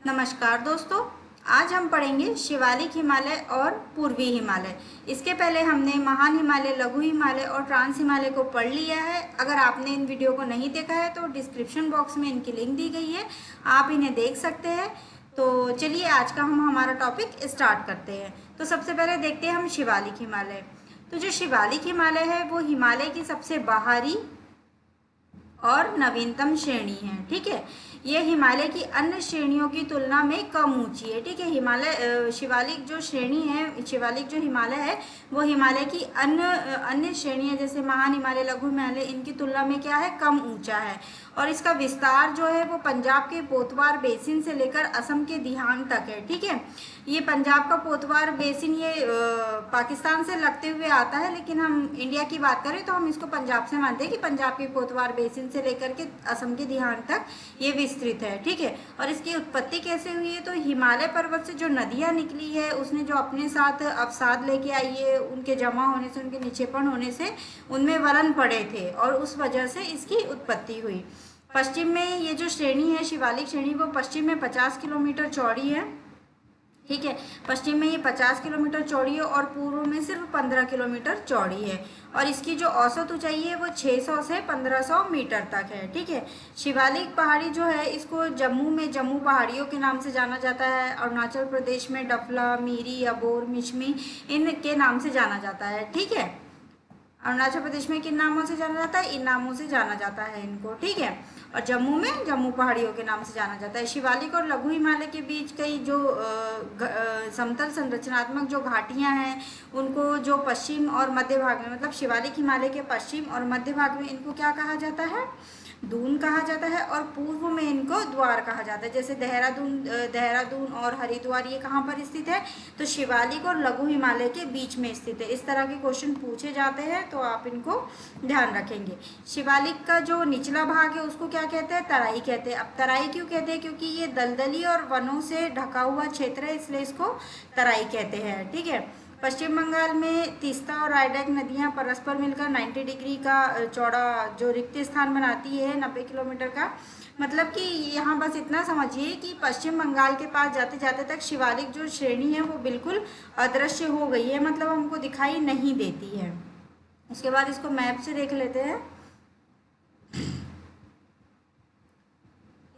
नमस्कार दोस्तों। आज हम पढ़ेंगे शिवालिक हिमालय और पूर्वी हिमालय। इसके पहले हमने महान हिमालय, लघु हिमालय और ट्रांस हिमालय को पढ़ लिया है। अगर आपने इन वीडियो को नहीं देखा है तो डिस्क्रिप्शन बॉक्स में इनकी लिंक दी गई है, आप इन्हें देख सकते हैं। तो चलिए आज का हम हमारा टॉपिक स्टार्ट करते हैं। तो सबसे पहले देखते हैं हम शिवालिक हिमालय। तो जो शिवालिक हिमालय है वो हिमालय की सबसे बाहरी और नवीनतम श्रेणी है। ठीक है, ये हिमालय की अन्य श्रेणियों की तुलना में कम ऊंची है। ठीक है, हिमालय शिवालिक जो श्रेणी है, शिवालिक जो हिमालय है वो हिमालय की अन्य श्रेणियां जैसे महान हिमालय, लघु हिमालय, इनकी तुलना में क्या है, कम ऊंचा है। और इसका विस्तार जो है वो पंजाब के पोतवार बेसिन से लेकर असम के दिहांग तक है। ठीक है, ये पंजाब का पोतवार बेसिन ये पाकिस्तान से लगते हुए आता है, लेकिन हम इंडिया की बात करें तो हम इसको पंजाब से मानते हैं कि पंजाब के पोतवार बेसिन से लेकर के असम के दिहांग तक ये विस्तृत है। ठीक है, और इसकी उत्पत्ति कैसे हुई है, तो हिमालय पर्वत से जो नदियां निकली है उसने जो अपने साथ अवसाद लेके आई है, उनके जमा होने से, उनके निक्षेपण होने से उनमें वलन पड़े थे और उस वजह से इसकी उत्पत्ति हुई। पश्चिम में ये जो श्रेणी है, शिवालिक श्रेणी, वो पश्चिम में 50 किलोमीटर चौड़ी है। ठीक है, पश्चिम में ये 50 किलोमीटर चौड़ी है और पूर्व में सिर्फ 15 किलोमीटर चौड़ी है। और इसकी जो औसत ऊंचाई है वो 600 से 1500 मीटर तक है। ठीक है, शिवालिक पहाड़ी जो है इसको जम्मू में जम्मू पहाड़ियों के नाम से जाना जाता है। अरुणाचल प्रदेश में डफला, मीरी, अबोर, मिशमी, इनके नाम से जाना जाता है। ठीक है, अरुणाचल प्रदेश में किन नामों से जाना जाता है, इन नामों से जाना जाता है इनको। ठीक है, और जम्मू में जम्मू पहाड़ियों के नाम से जाना जाता है। शिवालिक और लघु हिमालय के बीच कई जो समतल संरचनात्मक जो घाटियां हैं, उनको जो पश्चिम और मध्य भाग में, मतलब शिवालिक हिमालय के पश्चिम और मध्य भाग में इनको क्या कहा जाता है, दून कहा जाता है, और पूर्व में इनको द्वार कहा जाता है। जैसे देहरादून और हरिद्वार ये कहाँ पर स्थित है, तो शिवालिक और लघु हिमालय के बीच में स्थित है। इस तरह के क्वेश्चन पूछे जाते हैं तो आप इनको ध्यान रखेंगे। शिवालिक का जो निचला भाग है उसको क्या कहते हैं, तराई कहते हैं। अब तराई क्यों कहते हैं, क्योंकि ये दलदली और वनों से ढका हुआ क्षेत्र है, इसलिए इसको तराई कहते हैं। ठीक है, पश्चिम बंगाल में तीस्ता और रायडक नदियां परस्पर मिलकर 90 डिग्री का चौड़ा जो रिक्त स्थान बनाती है, 90 किलोमीटर का। मतलब कि यहाँ बस इतना समझिए कि पश्चिम बंगाल के पास जाते जाते तक शिवालिक जो श्रेणी है वो बिल्कुल अदृश्य हो गई है, मतलब हमको दिखाई नहीं देती है। उसके बाद इसको मैप से देख लेते हैं।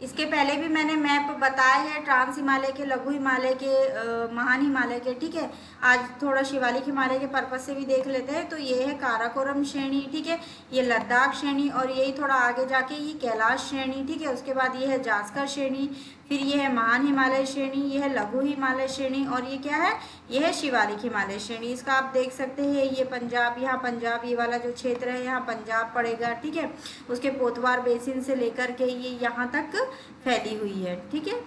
इसके पहले भी मैंने मैप बताए हैं ट्रांस हिमालय के, लघु हिमालय के, महान हिमालय के। ठीक है, आज थोड़ा शिवालिक हिमालय के पर्पज से भी देख लेते हैं। तो ये है काराकोरम श्रेणी, ठीक है, ये लद्दाख श्रेणी, और यही थोड़ा आगे जाके ये कैलाश श्रेणी। ठीक है, उसके बाद ये है जास्कर श्रेणी, फिर ये है महान हिमालय श्रेणी, ये है लघु हिमालय श्रेणी, और ये क्या है, ये है शिवालिक हिमालय श्रेणी। इसका आप देख सकते हैं ये पंजाब, यहाँ पंजाब ये वाला जो क्षेत्र है यहाँ पंजाब पड़ेगा। ठीक है, उसके पोतवार बेसिन से लेकर के ये यहाँ तक फैली हुई है। ठीक है,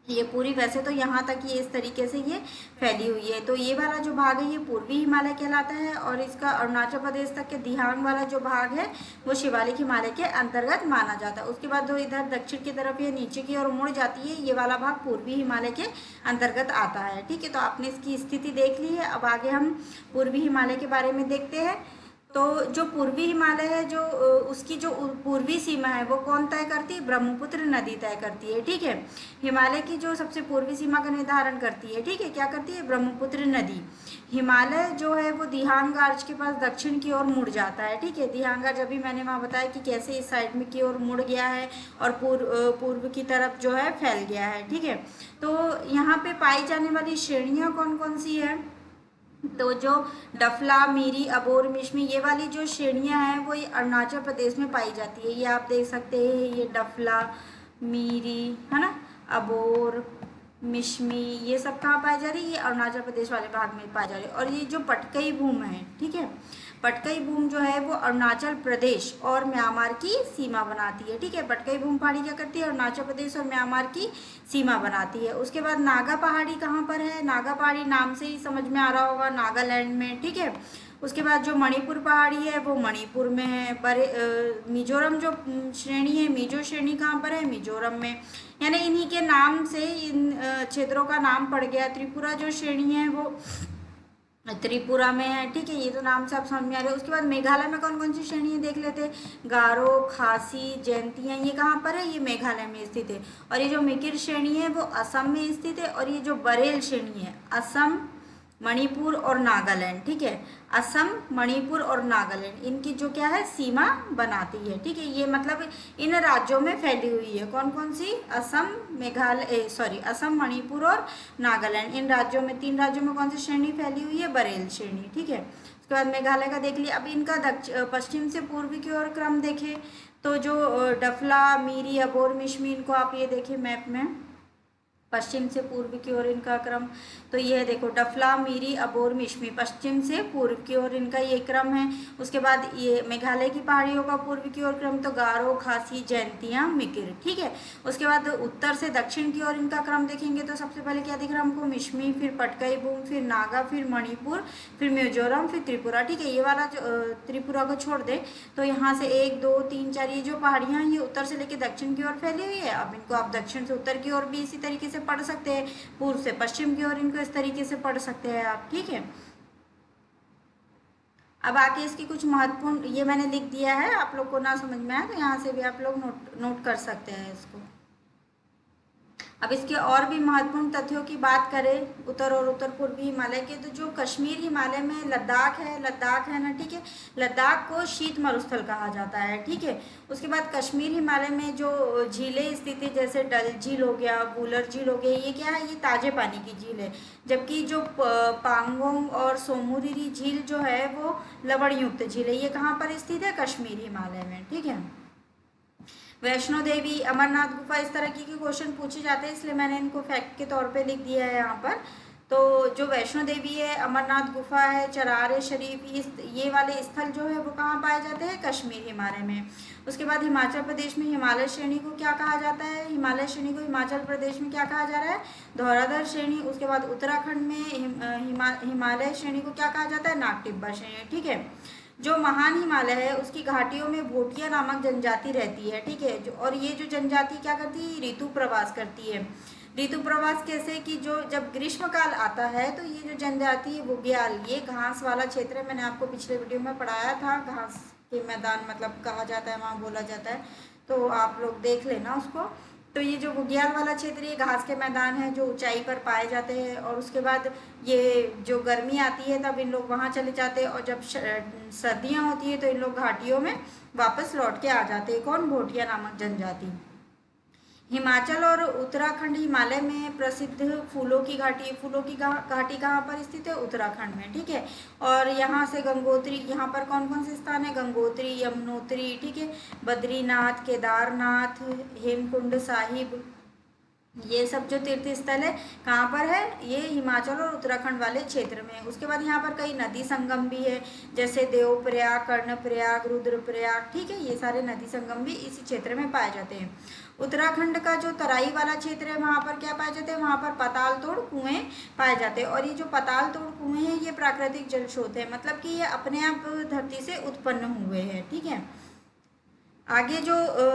ये पूरी, वैसे तो यहाँ तक ये इस तरीके से ये फैली हुई है। तो ये वाला जो भाग है ये पूर्वी हिमालय कहलाता है, और इसका अरुणाचल प्रदेश तक के दिहांग वाला जो भाग है वो शिवालिक हिमालय के अंतर्गत माना जाता है। उसके बाद जो इधर दक्षिण की तरफ ये नीचे की ओर मुड़ जाती है, ये वाला भाग पूर्वी हिमालय के अंतर्गत आता है। ठीक है, तो आपने इसकी स्थिति देख ली है। अब आगे हम पूर्वी हिमालय के बारे में देखते हैं। तो जो पूर्वी हिमालय है, जो उसकी जो पूर्वी सीमा है वो कौन तय करती है, ब्रह्मपुत्र नदी तय करती है। ठीक है, हिमालय की जो सबसे पूर्वी सीमा का निर्धारण करती है, ठीक है, क्या करती है, ब्रह्मपुत्र नदी। हिमालय जो है वो दिहांग आर्च के पास दक्षिण की ओर मुड़ जाता है। ठीक है, दिहांग आर्च अभी मैंने वहाँ बताया कि कैसे इस साइड में की ओर मुड़ गया है और पूर्व की तरफ जो है फैल गया है। ठीक है, तो यहाँ पे पाई जाने वाली श्रेणियाँ कौन कौन सी है, तो जो डफला, मीरी, अबोर, मिशमी, ये वाली जो श्रेणियां हैं वो ये अरुणाचल प्रदेश में पाई जाती है। ये आप देख सकते हैं, ये डफला, मीरी, है ना, अबोर, मिशमी, ये सब कहाँ पाई जा रही है, ये अरुणाचल प्रदेश वाले भाग में पाई जा रही है। और ये जो पटकई भूमि है, ठीक है, पटकई भूमि जो है वो अरुणाचल प्रदेश और म्यांमार की सीमा बनाती है। ठीक है, पटकई भूमि पहाड़ी क्या करती है, अरुणाचल प्रदेश और म्यांमार की सीमा बनाती है। उसके बाद नागा पहाड़ी कहाँ पर है, नागा पहाड़ी नाम से ही समझ में आ रहा होगा, नागालैंड में। ठीक है, उसके बाद जो मणिपुर पहाड़ी है वो मणिपुर में है। मिजोरम जो श्रेणी है, मिजो श्रेणी कहाँ पर है, मिजोरम में, यानी इन्हीं के नाम से इन क्षेत्रों का नाम पड़ गया। त्रिपुरा जो श्रेणी है वो त्रिपुरा में है, ठीक है, ये तो नाम से आप समझ में आ रहे हो। उसके बाद मेघालय में कौन कौन सी श्रेणी है देख लेते हैं। गारो, खासी, जयंतियाँ, ये कहाँ पर है, ये मेघालय में स्थित है। और ये जो मिकिर श्रेणी है वो असम में स्थित है। और ये जो बरेल श्रेणी है, असम, मणिपुर और नागालैंड, ठीक है, असम, मणिपुर और नागालैंड, इनकी जो क्या है सीमा बनाती है, ठीक है। ये मतलब इन राज्यों में फैली हुई है, कौन कौन सी, असम, मेघालय, सॉरी, असम, मणिपुर और नागालैंड, इन राज्यों में, 3 राज्यों में कौन सी श्रेणी फैली हुई है, बरेल श्रेणी, ठीक है। उसके बाद मेघालय का देख लिया। अब इनका पश्चिम से पूर्व की ओर क्रम देखें तो जो डफला, मीरी, अबोर, मिश्मी, इनको आप ये देखिए मैप में, पश्चिम से पूर्व की ओर इनका क्रम, तो ये देखो डफला, मीरी, अबोर, मिश्मी, पश्चिम से पूर्व की ओर इनका ये क्रम है। उसके बाद ये मेघालय की पहाड़ियों का पूर्व की ओर क्रम, तो गारो, खासी, जयंतियाँ, मिकिर, ठीक है। उसके बाद उत्तर से दक्षिण की ओर इनका क्रम देखेंगे तो सबसे पहले क्या दिख रहा है हमको, मिश्मी, फिर पटकाई बूम, फिर नागा, फिर मणिपुर, फिर मिजोरम, फिर त्रिपुरा, ठीक है। ये वाला जो त्रिपुरा को छोड़ दे तो यहाँ से 1 2 3 4 ये जो पहाड़ियाँ हैं ये उत्तर से लेकर दक्षिण की ओर फैली हुई है। अब इनको आप दक्षिण से उत्तर की ओर भी इसी तरीके से पढ़ सकते हैं, पूर्व से पश्चिम की ओर इनको इस तरीके से पढ़ सकते हैं आप, ठीक है। अब आके इसकी कुछ महत्वपूर्ण, ये मैंने लिख दिया है, आप लोग को ना समझ में आए तो यहाँ से भी आप लोग नोट कर सकते हैं इसको। अब इसके और भी महत्वपूर्ण तथ्यों की बात करें उत्तर और उत्तर पूर्वी हिमालय के, तो जो कश्मीर हिमालय में लद्दाख है ना, ठीक है, लद्दाख को शीत मरुस्थल कहा जाता है, ठीक है। उसके बाद कश्मीर हिमालय में जो झीलें स्थित है, जैसे डल झील हो गया, वुलर झील हो गया, ये क्या है, ये ताजे पानी की झील है। जबकि जो पांगोंग और सोमुरिरी झील जो है वो लवण युक्त झील है। ये कहाँ पर स्थित है, कश्मीर हिमालय में, ठीक है। वैष्णो देवी, अमरनाथ गुफा, इस तरह के क्वेश्चन पूछे जाते हैं, इसलिए मैंने इनको फैक्ट के तौर पे लिख दिया है यहाँ पर। तो जो वैष्णो देवी है, अमरनाथ गुफा है, चरार शरीफ, ये वाले स्थल जो है वो कहाँ पाए जाते हैं, कश्मीर हिमालय में। उसके बाद हिमाचल प्रदेश में हिमालय श्रेणी को क्या कहा जाता है, हिमालय श्रेणी को हिमाचल प्रदेश में क्या कहा जा रहा है, धौराधर श्रेणी। उसके बाद उत्तराखंड में हिमालय श्रेणी को क्या कहा जाता है, नाग टिब्बा श्रेणी, ठीक है। जो महान हिमालय है उसकी घाटियों में भोटिया नामक जनजाति रहती है, ठीक है। और ये जो जनजाति क्या करती है, ऋतु प्रवास करती है। ऋतु प्रवास कैसे कि जो जब ग्रीष्म काल आता है तो ये जो जनजाति है बुग्याल, ये घास वाला क्षेत्र है, मैंने आपको पिछले वीडियो में पढ़ाया था, घास के मैदान मतलब कहा जाता है, वहाँ बोला जाता है, तो आप लोग देख लेना उसको। तो ये जो बुग्याल वाला क्षेत्र, ये घास के मैदान है जो ऊंचाई पर पाए जाते हैं। और उसके बाद ये जो गर्मी आती है तब इन लोग वहाँ चले जाते हैं, और जब सर्दियाँ होती है तो इन लोग घाटियों में वापस लौट के आ जाते हैं। कौन, भोटिया नामक जनजाति। हिमाचल और उत्तराखंड हिमालय में प्रसिद्ध फूलों की घाटी, फूलों की घाटी कहाँ पर स्थित है, उत्तराखंड में, ठीक है। और यहाँ से गंगोत्री, यहाँ पर कौन कौन से स्थान है, गंगोत्री, यमुनोत्री, ठीक है, बद्रीनाथ, केदारनाथ, हेमकुंड साहिब, ये सब जो तीर्थ स्थल है कहाँ पर है, ये हिमाचल और उत्तराखंड वाले क्षेत्र में। उसके बाद यहाँ पर कई नदी संगम भी है, जैसे देवप्रयाग, कर्णप्रयाग, रुद्रप्रयाग, ठीक है, ये सारे नदी संगम भी इसी क्षेत्र में पाए जाते हैं। उत्तराखंड का जो तराई वाला क्षेत्र है वहाँ पर क्या पाए जाते हैं, वहाँ पर पाताल तोड़ कुएँ पाए जाते हैं। और ये जो पाताल तोड़ कुएँ हैं ये प्राकृतिक जल स्रोत है, मतलब कि ये अपने आप धरती से उत्पन्न हुए हैं, ठीक है। आगे जो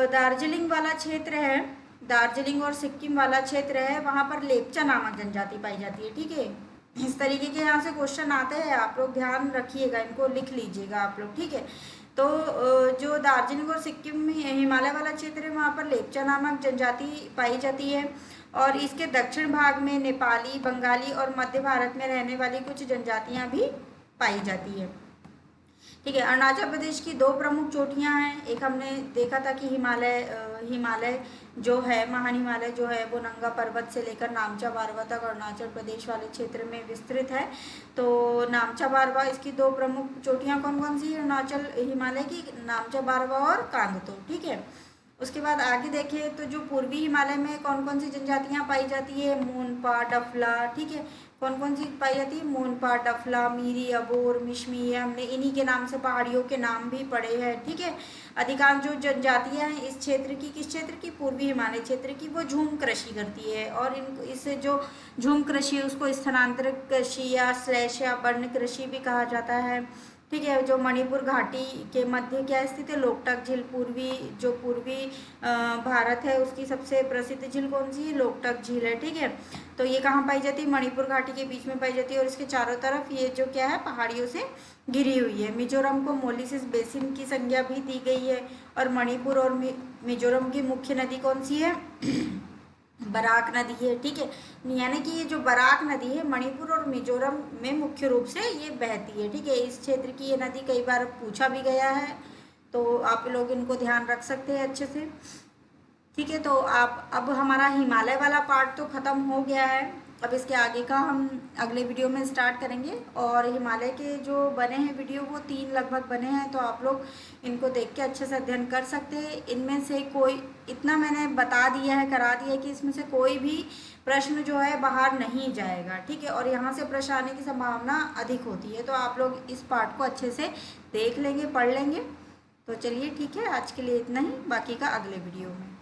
दार्जिलिंग वाला क्षेत्र है, दार्जिलिंग और सिक्किम वाला क्षेत्र है, वहाँ पर लेप्चा नामक जनजाति पाई जाती है, ठीक है। इस तरीके के यहाँ से क्वेश्चन आते हैं, आप लोग ध्यान रखिएगा, इनको लिख लीजिएगा आप लोग, ठीक है। तो जो दार्जिलिंग और सिक्किम में हिमालय वाला क्षेत्र है वहाँ पर लेप्चा नामक जनजाति पाई जाती है। और इसके दक्षिण भाग में नेपाली, बंगाली और मध्य भारत में रहने वाली कुछ जनजातियाँ भी पाई जाती है, ठीक है। अरुणाचल प्रदेश की 2 प्रमुख चोटियां हैं, एक हमने देखा था कि हिमालय जो है, महान हिमालय जो है वो नंगा पर्वत से लेकर नामचा बारवा तक अरुणाचल प्रदेश वाले क्षेत्र में विस्तृत है। तो नामचा बारवा, इसकी 2 प्रमुख चोटियां कौन कौन सी है अरुणाचल हिमालय की, नामचा बारवा और कांगतो, ठीक है। उसके बाद आगे देखें तो जो पूर्वी हिमालय में कौन कौन सी जनजातियाँ पाई जाती है, मोनपा, डफला, ठीक है, कौन कौन सी पाई जाती है, मोनपा, डफला, मीरी, अबोर, मिश्मी, ये हमने इन्हीं के नाम से पहाड़ियों के नाम भी पढ़े हैं, ठीक है। अधिकांश जो जनजातियाँ हैं इस क्षेत्र की, किस क्षेत्र की, पूर्वी हिमालय क्षेत्र की, वो झूम कृषि करती है। और इसे जो झूम कृषि उसको स्थानांतरित कृषि या स्लैश या वर्ण कृषि भी कहा जाता है। ठीक है। जो मणिपुर घाटी के मध्य क्या स्थित है, लोकटक झील। पूर्वी भारत है उसकी सबसे प्रसिद्ध झील कौन सी है, लोकटक झील है। ठीक है, तो ये कहाँ पाई जाती है, मणिपुर घाटी के बीच में पाई जाती है और इसके चारों तरफ ये जो क्या है, पहाड़ियों से घिरी हुई है। मिजोरम को मोलिसिस बेसिन की संज्ञा भी दी गई है। और मणिपुर और मिजोरम की मुख्य नदी कौन सी है, बराक नदी है। ठीक है, यानी कि ये जो बराक नदी है मणिपुर और मिजोरम में मुख्य रूप से ये बहती है। ठीक है, इस क्षेत्र की ये नदी कई बार पूछा भी गया है, तो आप लोग इनको ध्यान रख सकते हैं अच्छे से। ठीक है, तो आप अब हमारा हिमालय वाला पार्ट तो ख़त्म हो गया है। अब इसके आगे का हम अगले वीडियो में स्टार्ट करेंगे। और हिमालय के जो बने हैं वीडियो वो 3 लगभग बने हैं, तो आप लोग इनको देख के अच्छे से अध्ययन कर सकते हैं। इनमें से कोई, इतना मैंने बता दिया है, करा दिया है कि इसमें से कोई भी प्रश्न जो है बाहर नहीं जाएगा। ठीक है, और यहाँ से प्रश्न आने की संभावना अधिक होती है, तो आप लोग इस पार्ट को अच्छे से देख लेंगे, पढ़ लेंगे। तो चलिए ठीक है, आज के लिए इतना ही, बाकी का अगले वीडियो में।